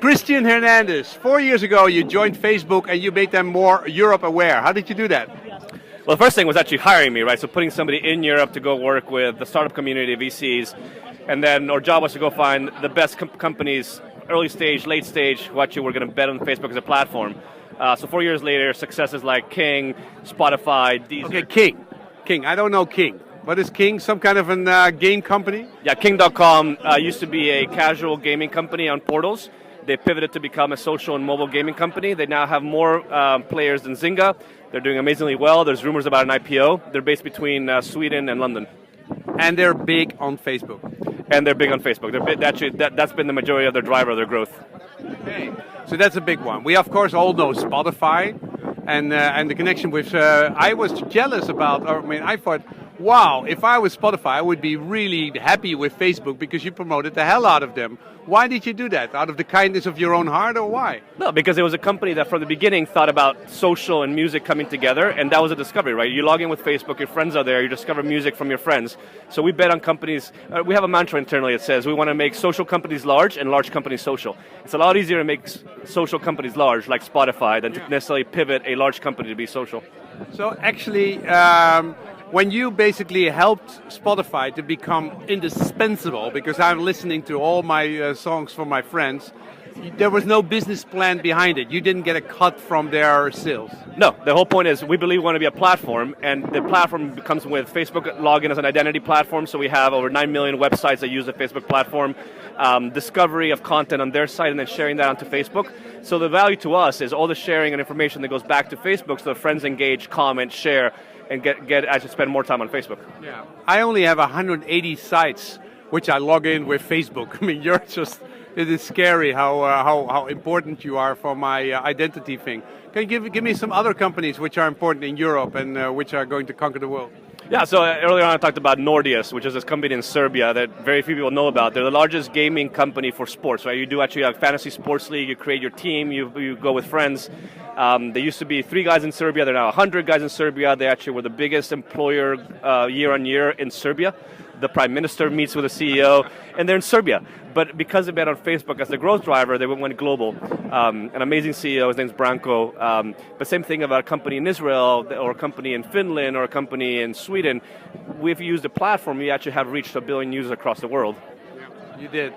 Christian Hernandez, 4 years ago you joined Facebook and you made them more Europe aware. How did you do that? Well, the first thing was actually hiring me, right? So putting somebody in Europe to go work with the startup community, VCs, and then our job was to go find the best companies, early stage, late stage, who actually were going to bet on Facebook as a platform. So 4 years later, successes like King, Spotify, Deezer. Okay, King. I don't know King. What is King? Some kind of a game company? Yeah, King.com used to be a casual gaming company on portals. They pivoted to become a social and mobile gaming company. They now have more players than Zynga. They're doing amazingly well. There's rumors about an IPO. They're based between Sweden and London. And they're big on Facebook. And they're big on Facebook. That's been the majority of their driver of their growth. Okay. So that's a big one. We, of course, all know Spotify and the connection with... I was jealous about... I thought, wow, if I was Spotify, I would be really happy with Facebook because you promoted the hell out of them. Why did you do that? Out of the kindness of your own heart, or why? No, because it was a company that from the beginning thought about social and music coming together, and that was a discovery, right? You log in with Facebook, your friends are there, you discover music from your friends. So we bet on companies, we have a mantra internally that says we want to make social companies large and large companies social. It's a lot easier to make social companies large, like Spotify, than to necessarily pivot a large company to be social. So actually, when you basically helped Spotify to become indispensable, because I'm listening to all my songs from my friends, there was no business plan behind it. You didn't get a cut from their sales. No, the whole point is we believe we want to be a platform, and the platform comes with Facebook login as an identity platform, so we have over 9 million websites that use the Facebook platform, discovery of content on their site, and then sharing that onto Facebook. So the value to us is all the sharing and information that goes back to Facebook, so the friends engage, comment, share, and get actually spend more time on Facebook. Yeah, I only have 180 sites which I log in with Facebook. I mean, it is scary how important you are for my identity thing. Can you give me some other companies which are important in Europe and which are going to conquer the world? Yeah, so earlier on I talked about Nordeus, which is this company in Serbia that very few people know about. They're the largest gaming company for sports, right? You do actually a fantasy sports league, you create your team, you go with friends. There used to be 3 guys in Serbia, there are now 100 guys in Serbia. They actually were the biggest employer year on year in Serbia. The prime minister meets with the CEO, and they're in Serbia. But because they've been on Facebook as the growth driver, they went global. An amazing CEO, his name's Branko. But same thing about a company in Israel, or a company in Finland, or a company in Sweden. We've used the platform, we actually have reached 1 billion users across the world. Yeah, you did.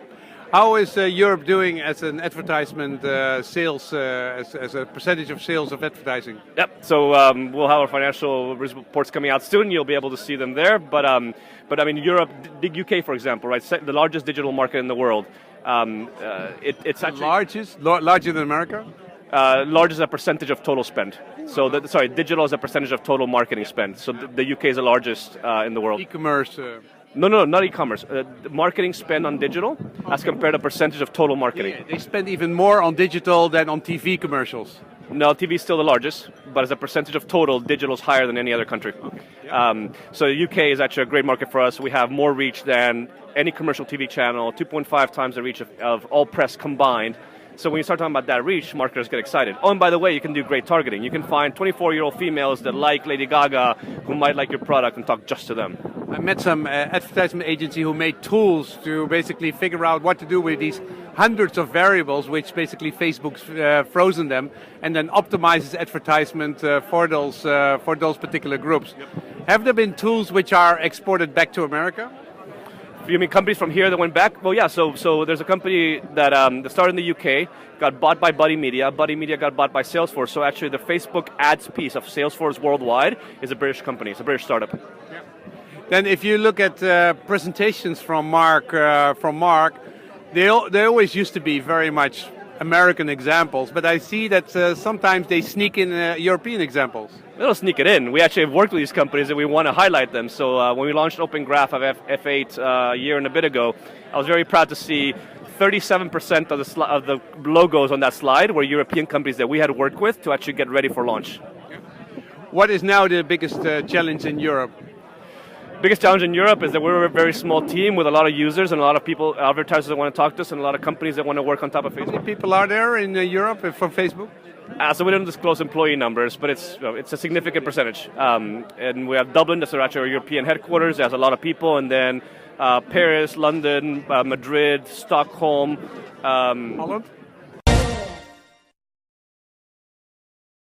How is Europe doing as an advertisement sales, as a percentage of sales of advertising? Yep, so we'll have our financial reports coming out soon. You'll be able to see them there. But I mean, Europe, the UK, for example, right, the largest digital market in the world. It's actually larger than America? Largest as a percentage of total spend. So, digital is a percentage of total marketing spend. So the UK is the largest in the world. E-commerce. No, not e-commerce. The marketing spend on digital as compared to percentage of total marketing. Yeah, they spend even more on digital than on TV commercials. No, TV is still the largest, but as a percentage of total, digital is higher than any other country. Okay. Yeah. So the UK is actually a great market for us. We have more reach than any commercial TV channel, 2.5 times the reach of all press combined. So when you start talking about that reach, marketers get excited. Oh, and by the way, you can do great targeting. You can find 24-year-old females that like Lady Gaga, who might like your product, and talk just to them. I met some advertisement agency who made tools to basically figure out what to do with these hundreds of variables, which basically Facebook's frozen them, and then optimizes advertisement for those particular groups. Yep. Have there been tools which are exported back to America? You mean companies from here that went back? Well, yeah, so there's a company that started in the UK, got bought by Buddy Media. Buddy Media got bought by Salesforce. So actually the Facebook ads piece of Salesforce worldwide is a British company. It's a British startup. Yeah. Then if you look at presentations from Mark, they always used to be very much American examples, but I see that sometimes they sneak in European examples. They don't sneak it in. We actually have worked with these companies and we want to highlight them. So when we launched Open Graph of F8 a year and a bit ago, I was very proud to see 37% of the logos on that slide were European companies that we had worked with to actually get ready for launch. What is now the biggest challenge in Europe? Biggest challenge in Europe is that we're a very small team with a lot of users and a lot of people, advertisers that want to talk to us, and a lot of companies that want to work on top of Facebook. How many people are there in Europe from Facebook? So we don't disclose employee numbers, but it's a significant percentage. And we have Dublin, that's actually our European headquarters. There's a lot of people, and then Paris, London, Madrid, Stockholm. Holland?